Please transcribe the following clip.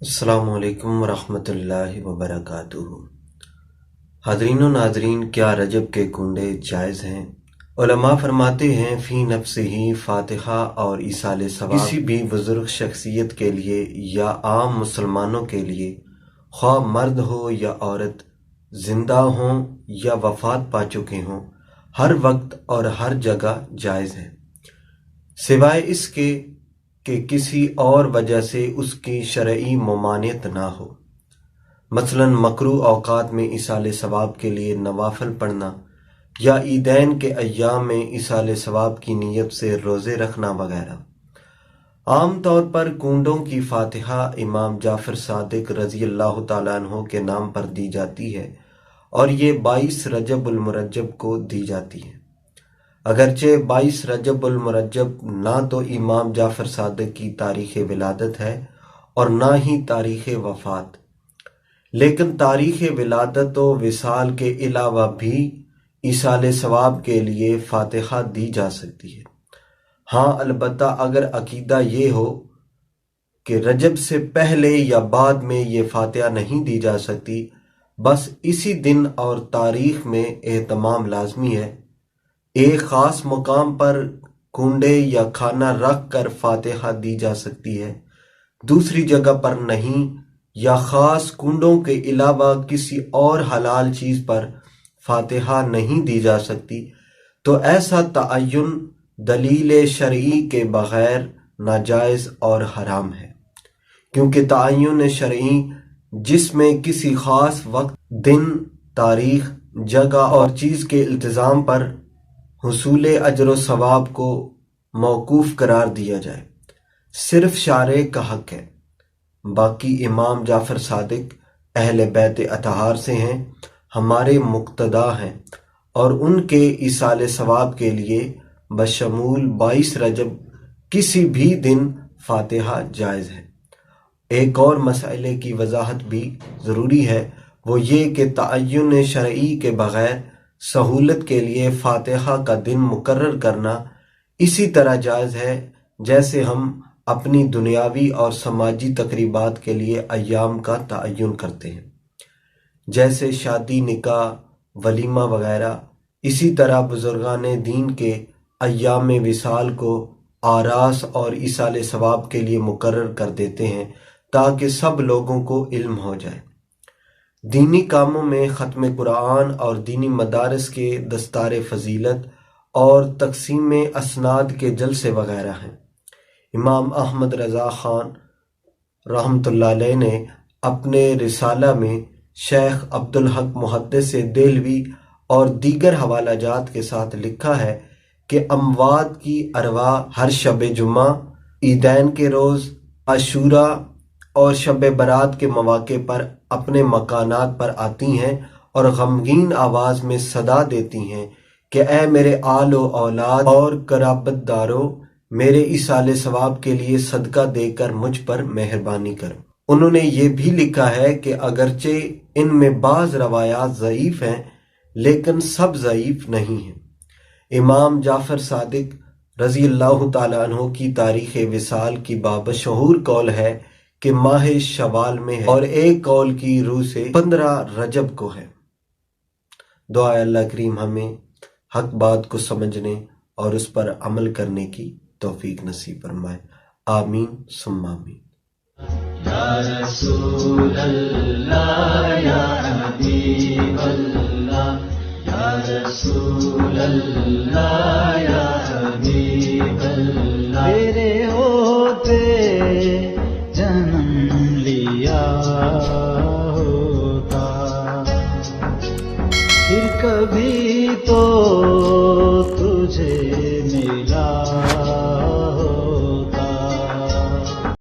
السلام علیکم ورحمۃ وبرکاتہ۔ حاضرین و ناظرین، کیا رجب کے کنڈے جائز ہیں؟ علماء فرماتے ہیں فی نفسہ فاتحہ اور ایصال ثواب کسی بھی بزرگ شخصیت کے لیے یا عام مسلمانوں کے لیے، خواہ مرد ہو یا عورت، زندہ ہوں یا وفات پا چکے ہوں، ہر وقت اور ہر جگہ جائز ہے، سوائے اس کے کہ کسی اور وجہ سے اس کی شرعی ممانعت نہ ہو، مثلا مکروہ اوقات میں ایصال ثواب کے لیے نوافل پڑھنا یا عیدین کے ایام میں ایصال ثواب کی نیت سے روزے رکھنا وغیرہ۔ عام طور پر کنڈوں کی فاتحہ امام جعفر صادق رضی اللہ تعالیٰ عنہ کے نام پر دی جاتی ہے اور یہ 22 رجب المرجب کو دی جاتی ہے۔ اگرچہ 22 رجب المرجب نہ تو امام جعفر صادق کی تاریخ ولادت ہے اور نہ ہی تاریخ وفات، لیکن تاریخ ولادت و وصال کے علاوہ بھی ایصال ثواب کے لیے فاتحہ دی جا سکتی ہے۔ ہاں، البتہ اگر عقیدہ یہ ہو کہ رجب سے پہلے یا بعد میں یہ فاتحہ نہیں دی جا سکتی، بس اسی دن اور تاریخ میں اہتمام لازمی ہے، ایک خاص مقام پر کنڈے یا کھانا رکھ کر فاتحہ دی جا سکتی ہے، دوسری جگہ پر نہیں، یا خاص کنڈوں کے علاوہ کسی اور حلال چیز پر فاتحہ نہیں دی جا سکتی، تو ایسا تعین دلیل شرعی کے بغیر ناجائز اور حرام ہے، کیونکہ تعین شرعی جس میں کسی خاص وقت، دن، تاریخ، جگہ اور چیز کے التزام پر حصول اجر و ثواب کو موقوف قرار دیا جائے، صرف شارع کا حق ہے۔ باقی امام جعفر صادق اہل بیت اطہار سے ہیں، ہمارے مقتدا ہیں، اور ان کے ایصال ثواب کے لیے بشمول 22 رجب کسی بھی دن فاتحہ جائز ہے۔ ایک اور مسئلے کی وضاحت بھی ضروری ہے، وہ یہ کہ تعین شرعی کے بغیر سہولت کے لیے فاتحہ کا دن مقرر کرنا اسی طرح جائز ہے جیسے ہم اپنی دنیاوی اور سماجی تقریبات کے لیے ایام کا تعین کرتے ہیں، جیسے شادی، نکاح، ولیمہ وغیرہ۔ اسی طرح بزرگان دین کے ایام وصال کو آراس اور ایصال ثواب کے لیے مقرر کر دیتے ہیں تاکہ سب لوگوں کو علم ہو جائے۔ دینی کاموں میں ختم قرآن اور دینی مدارس کے دستار فضیلت اور تقسیم اسناد کے جلسے وغیرہ ہیں۔ امام احمد رضا خان رحمۃ اللہ علیہ نے اپنے رسالہ میں شیخ عبدالحق محدث دہلوی اور دیگر حوالہ جات کے ساتھ لکھا ہے کہ اموات کی ارواح ہر شب جمعہ، عیدین کے روز، عاشوراء اور شب برات کے مواقع پر اپنے مکانات پر آتی ہیں اور غمگین آواز میں صدا دیتی ہیں کہ اے میرے آل و اولاد اور قرابت دارو، میرے ایصال ثواب کے لیے صدقہ دے کر مجھ پر مہربانی کرو۔ انہوں نے یہ بھی لکھا ہے کہ اگرچہ ان میں بعض روایات ضعیف ہیں لیکن سب ضعیف نہیں ہیں۔ امام جعفر صادق رضی اللہ تعالیٰ عنہ کی تاریخ وصال کی بامشہور قول ہے کہ ماہ شوال میں ہے، اور ایک قول کی روح سے 15 رجب کو ہے۔ دعا اللہ کریم ہمیں حق بات کو سمجھنے اور اس پر عمل کرنے کی توفیق نصیب فرمائے، آمین ثم آمین۔ یا رسول اللہ، یا حبیب اللہ، یا رسول اللہ، یا حبیب اللہ، تیرے ہوتے جنم لیا ہوتا، پھر کبھی تو تجھے ملا